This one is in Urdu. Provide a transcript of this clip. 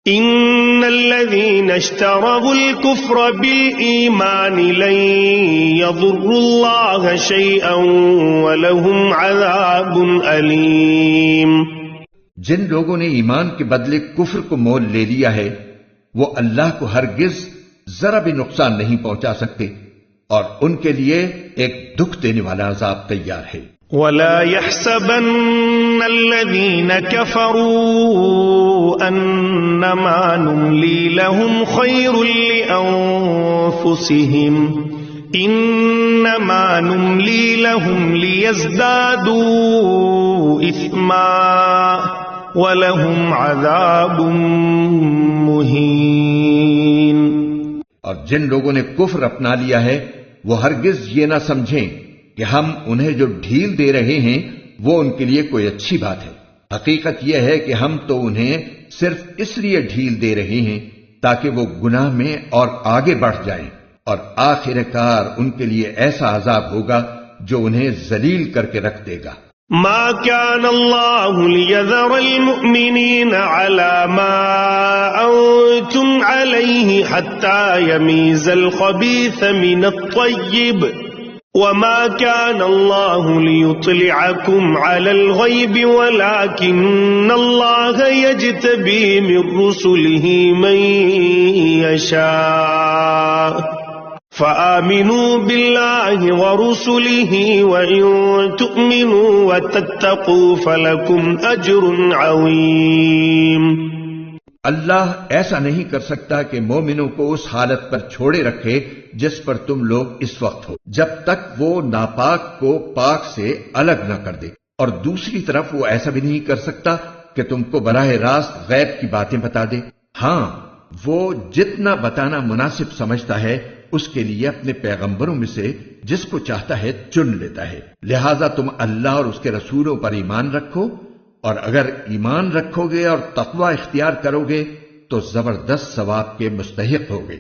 ان الذين اشتروا الكفر بالإيمان لن يضروا الله شيئا ولهم عذاب أليم. جن لوگوں نے ایمان کے بدلے کفر کو مول لے لیا ہے وہ اللہ کو ہرگز ذرا بھی نقصان نہیں پہنچا سکتے اور ان کے لیے ایک دکھ دینے والا عذاب تیار ہے. وَلَا يَحْسَبَنَّ الَّذِينَ كَفَرُوا أَنَّمَا نُمْلِي لَهُمْ خَيْرٌ لِأَنفُسِهِمْ إِنَّمَا نُمْلِي لَهُمْ لِيَزْدَادُوا إِثْمًا وَلَهُمْ عَذَابٌ مُهِينٌ. اور جن لوگوں نے کفر اپنا لیا ہے وہ ہرگز یہ نہ سمجھیں کہ ہم انہیں جو ڈھیل دے رہے ہیں وہ ان کے لیے کوئی اچھی بات ہے. حقیقت یہ ہے کہ ہم تو انہیں صرف اس لیے ڈھیل دے رہے ہیں تاکہ وہ گناہ میں اور آگے بڑھ جائیں، اور آخر کار ان کے لیے ایسا عذاب ہوگا جو انہیں ذلیل کر کے رکھ دے گا. ما كان الله ليذر المؤمنين على ما أنتم عليه حتى يميز الخبيث من الطيب وما كان الله ليطلعكم على الغيب ولكن الله يجتبي من رسله من يشاء فآمنوا بالله ورسله وإن تؤمنوا وتتقوا فلكم أجر عظيم. اللہ ایسا نہیں کر سکتا کہ مومنوں کو اس حالت پر چھوڑے رکھے جس پر تم لوگ اس وقت ہو، جب تک وہ ناپاک کو پاک سے الگ نہ کر دے، اور دوسری طرف وہ ایسا بھی نہیں کر سکتا کہ تم کو براہ راست غیب کی باتیں بتا دے. ہاں، وہ جتنا بتانا مناسب سمجھتا ہے اس کے لیے اپنے پیغمبروں میں سے جس کو چاہتا ہے چن لیتا ہے. لہذا تم اللہ اور اس کے رسولوں پر ایمان رکھو، اور اگر ایمان رکھو گے اور تقوی اختیار کرو گے تو زبردست ثواب کے مستحق ہوگے.